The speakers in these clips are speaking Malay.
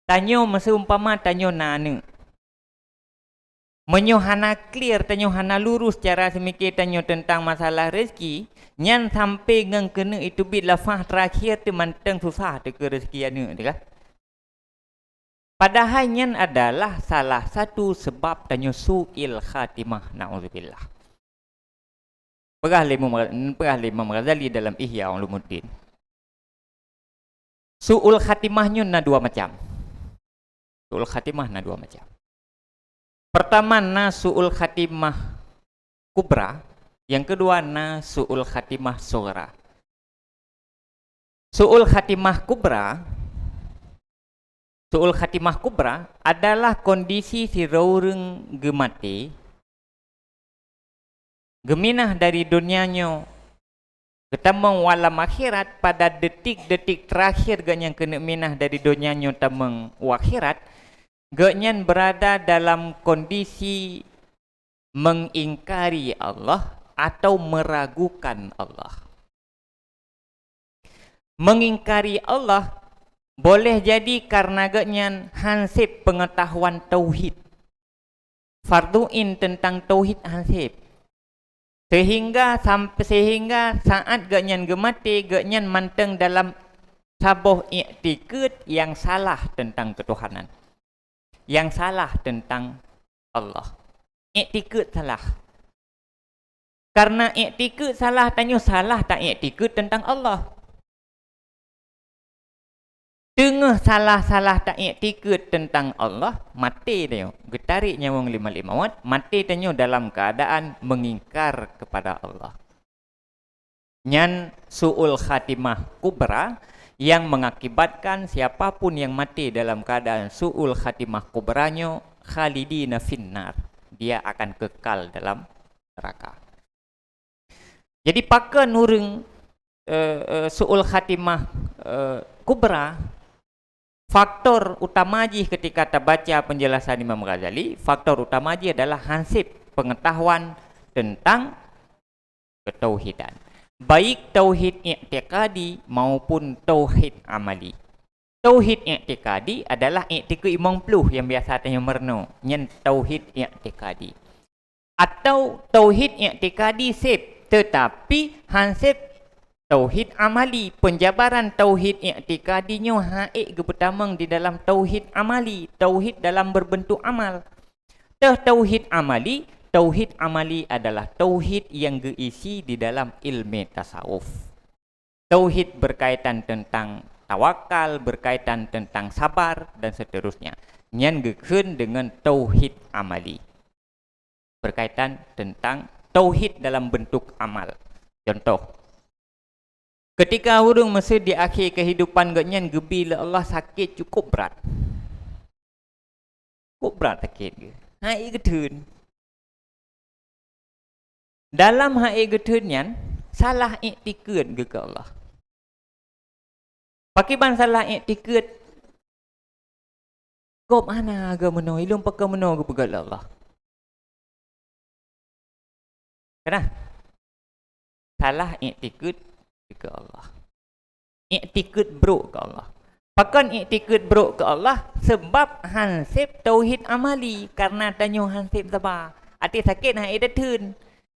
Tanyo masa umpama tanyo nana. Menyo hana clear, tanyo hana lurus cara semikir tanyo tentang masalah rezeki, nyan sampai ngang kena itu bit lafah terakhir tu manteng susah tu ke rezeki anu tu kan. Padahal nyan adalah salah satu sebab tanyo su'il khatimah, na'udzubillah. Perah Imam Ghazali dalam Ihya Ulumuddin. Su'ul khatimahnya na dua macam. Su'ul khatimah na dua macam. Pertama na su'ul khatimah kubra, yang kedua na su'ul khatimah sughra. Su'ul khatimah kubra adalah kondisi si raureng gemati geminah dari dunianya ketamang walam akhirat pada detik-detik terakhir ganyan kena minah dari dunianya tamang akhirat, ganyan berada dalam kondisi mengingkari Allah atau meragukan Allah. Mengingkari Allah boleh jadi karena ganyan hansip pengetahuan tauhid, farduin tentang tauhid hansip, sehingga saat ganyan gemati ganyan manteng dalam sabuh i'tikad yang salah tentang ketuhanan, yang salah tentang Allah. I'tikad salah. Karena i'tikad salah, tanya salah tak i'tikad tentang Allah. Tengah salah-salah tak i'tikad tentang Allah, mati dia. Getarik nyawang 55 watt, mati dia dalam keadaan mengingkar kepada Allah. Nyan su'ul khatimah kubra yang mengakibatkan siapapun yang mati dalam keadaan su'ul khatimah kubranya khalidina finnar. Dia akan kekal dalam neraka. Jadi pakai nurung su'ul khatimah kubra, faktor utama ji ketika kita baca penjelasan Imam Ghazali, faktor utama ji adalah hansip pengetahuan tentang ketauhidan. Baik tauhid i'tiqadi maupun tauhid amali. Tauhid i'tiqadi adalah i'tiqad 50 yang biasa tanya merno, nyen tauhid i'tiqadi. Atau tauhid i'tiqadi sip, tetapi hansip tauhid amali, penjabaran tauhid i'tikadinya haik ke pertama di dalam tauhid amali, tauhid dalam berbentuk amal. Tauhid amali adalah tauhid yang diisi di dalam ilmu tasawuf. Tauhid berkaitan tentang tawakal, berkaitan tentang sabar dan seterusnya. Yang gekeun dengan tauhid amali, berkaitan tentang tauhid dalam bentuk amal. Contoh, ketika orang masa di akhir kehidupan ganyan gebil Allah sakit cukup berat. Cukup berat sakit ke? Hai getun. Dalam hai getunyan salah i'tikad ke Allah. Pakiban salah i'tikad kau mana agak meno ilum pakai meno ke pegal Allah. Kenapa? Salah i'tikad ke Allah. I'tikad buruk ke Allah. Pakan i'tikad buruk ke Allah sebab hansip tauhid amali, karena tanya hansip sabar. Hati sakit hai datun.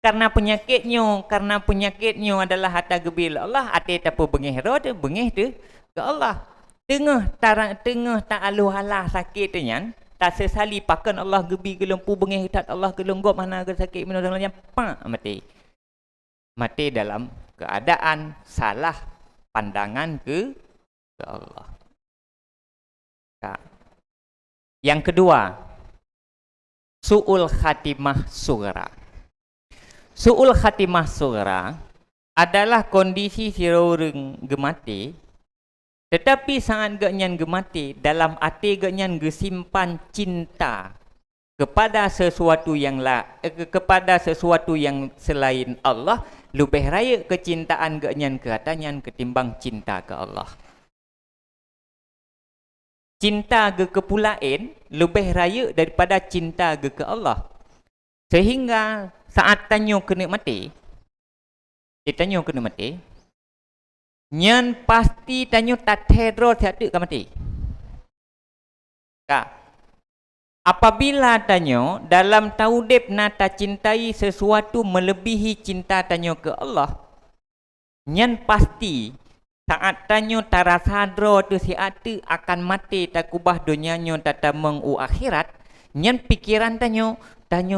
Karena penyakitnya adalah hata gebil Allah, hati tapu bengih roda, bengih tu ke Allah. Tengah tak alu halah sakit tu nyan, tak sesali pakan Allah gebi gelempu bengih tat Allah gelenggop mana ke sakit minum dalam pak mati. Mati dalam keadaan salah pandangan ke Allah. Yang kedua, su'ul khatimah sughra. Su'ul khatimah sughra adalah kondisi si orang gemati, tetapi saat ganyan gemati dalam hati ganyan gesimpan cinta kepada sesuatu yang selain Allah, lebih raya kecintaan ganyan ke atanyan ketimbang cinta ke Allah. Cinta ke kepulain lebih raya daripada cinta ke Allah. Sehingga saat tanya kena mati, Dia tanya kena mati. Nyan pasti tanya tak teror tiada ke mati. Kak. Apabila tanya dalam taudib nata cintai sesuatu melebihi cinta tanya ke Allah. Nyan pasti saat tanya tarasadro tu si atu akan mati tak kubah dunianya tata mengu akhirat. Nyan pikiran tanya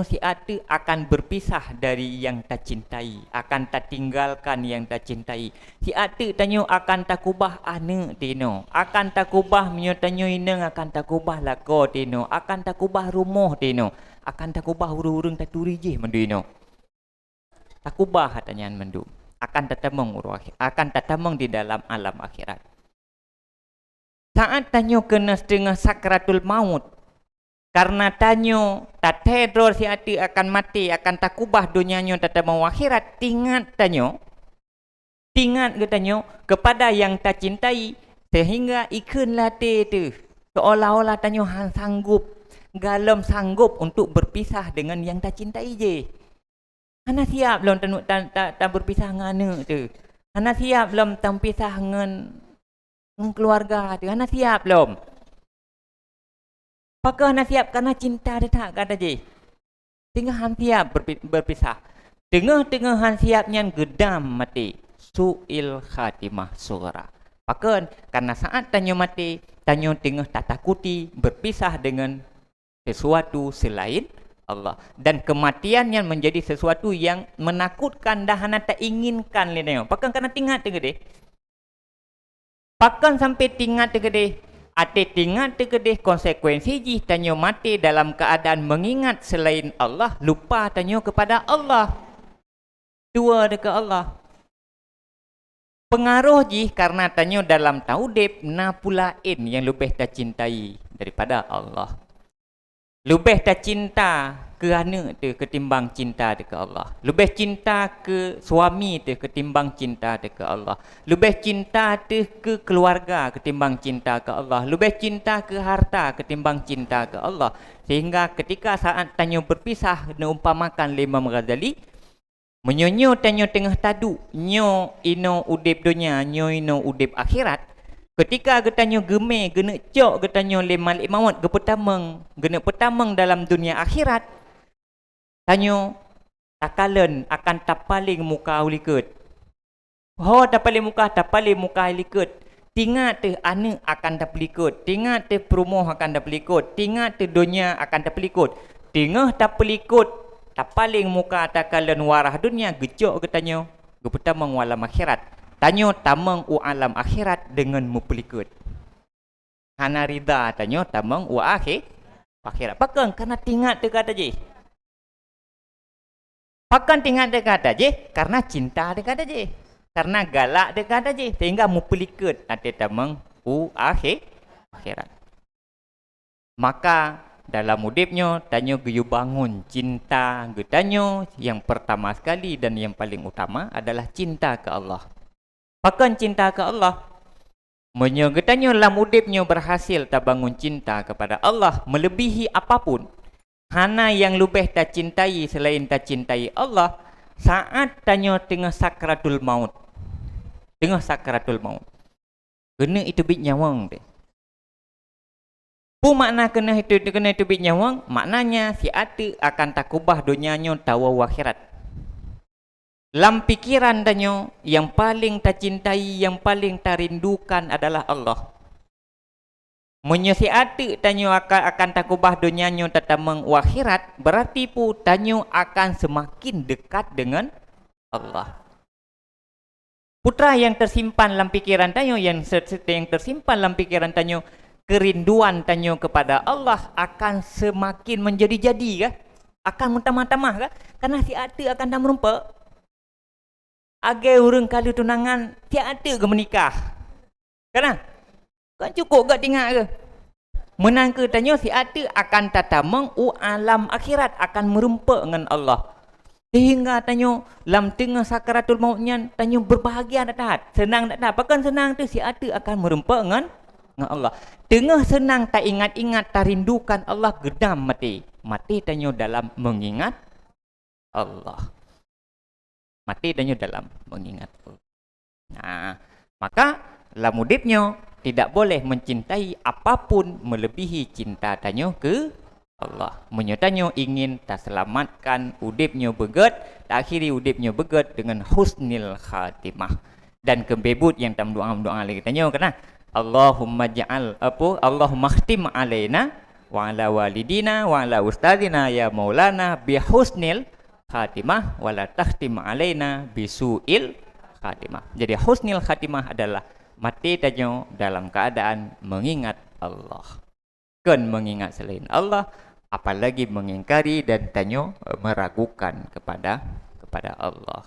si atu akan berpisah dari yang tak cintai, akan tak tinggalkan yang tak cintai. Si atu tanya akan tak kubah anak tino, akan tak kubah menyotanya inang, akan tak kubah lako tino, akan tak kubah rumah tino, akan tak kubah urung-urung tak turi je menduino. Tak kubah hatanya mendu. Akan tatamang akan tatamang di dalam alam akhirat. Saat tanya kena setengah sakratul maut, karena tanya tak teror si hati akan mati, akan tak kubah dunianya tatamang akhirat, tingat ke tanya kepada yang tak cintai, sehingga ikun latih tu seolah-olah tanya han sanggup, galam sanggup untuk berpisah dengan yang tak cintai je. Hana siap belum tak berpisah dengan anak tu. Hana siap belum tak berpisah dengan keluarga tu. Hana siap belum. Apakah hana siap kerana cinta dia tak kata je. Tengah han siap berpisah. Tengah-tengah han siapnya gedam mati. Su'il khatimah surah. Apakah karena saat tanya mati, tanya tengah tak takuti berpisah dengan sesuatu selain Allah, dan kematiannya menjadi sesuatu yang menakutkan dah hana tak inginkan le tengok. Pakan kena tingat ke deh. Pakan sampai tingat ke deh. Ate tingat ke deh konsekuensi ji tanya mati dalam keadaan mengingat selain Allah, lupa tanya kepada Allah. Dua dekat Allah. Pengaruh ji karena tanya dalam taudib na pulain yang lebih tak cintai daripada Allah. Lebih tak cinta ke anak tu ketimbang cinta dekat Allah. Lebih cinta ke suami tu ketimbang cinta dekat Allah. Lebih cinta tu ke keluarga ketimbang cinta ke Allah. Lebih cinta ke harta ketimbang cinta ke Allah. Sehingga ketika saat tanya berpisah, umpamakan Imam Ghazali, menyonyo tanya tengah tadu, nyo ino udip dunia, nyo ino udip akhirat. Ketika getanyo gemeh, gena cok getanyo malik maut ke petamang dalam dunia akhirat. Tanyo takalen akan tapaling muka ulikut. Ho tapaling muka ulikut. Tingat te anak akan tapelikut. Tingat te perumoh akan tapelikut. Tingat te dunia akan tapelikut. Tengah tapelikut, tapaling muka takalen warah dunia gecok getanyo ke petamang walam akhirat. Tanyo tamang u alam akhirat dengan mupelikut. Hana rida tanyo tamang u akhirat. Pakan karena tingat dekat aja. Pakan tingat dekat aja karena cinta dekat aja. Karena galak dekat aja sehingga mupelikut nanti tamang u akhirat. Maka dalam hidupnya tanyo geyu bangun cinta getanyo yang pertama sekali dan yang paling utama adalah cinta ke Allah. Pakan cinta ke Allah. Menyogetannya dalam udipnya berhasil tak bangun cinta kepada Allah melebihi apapun. Hana yang lebih tak cintai selain tak cintai Allah. Saat tanya tengah sakratul maut. Tengah sakratul maut. Kena itu bit nyawang deh. Pu makna kena itu bit nyawang. Maknanya si ati akan tak kubah dunianya tawa akhirat. Dalam pikiran tanya, yang paling tak cintai, yang paling tak rindukan adalah Allah. Menyesiati tanya akan tak ubah dunianya tatamang akhirat, berarti pu tanya akan semakin dekat dengan Allah. Putra yang tersimpan dalam pikiran tanya, yang tersimpan dalam pikiran tanya, kerinduan tanya kepada Allah akan semakin menjadi-jadi kah? Akan mutamah-tamah kah? Karena si hati akan tak merumpak. Agai orang kali tunangan tiada ke menikah. Kan? Kan cukup gak tinggal ke? Menang ke tanya si ada akan tatamang alam akhirat akan merumpak dengan Allah. Sehingga tanya dalam tengah sakaratul mautnya tanya berbahagia tak? Senang tak? Bahkan senang tu si ada akan merumpak dengan Allah. Tengah senang tak ingat-ingat tak rindukan Allah gedam mati. Mati tanya dalam mengingat Allah. Mati danyo dalam mengingat Allah. Nah, maka lamudipnyo tidak boleh mencintai apapun melebihi cinta danyo ke Allah. Menyotanyo ingin terselamatkan udipnyo beget, akhiri udipnyo beget dengan husnil khatimah. Dan kebebut yang tam doa-doa lagi tanyo kena Allahumma ja'al apa Allahumma khtim alaina wa ala walidina wa ala ustadina ya maulana bi husnil khatimah wa la takhtim alaina bi su'il khatimah. Jadi husnil khatimah adalah mati tanyo dalam keadaan mengingat Allah. Bukan mengingat selain Allah, apalagi mengingkari dan tanyo meragukan kepada Allah.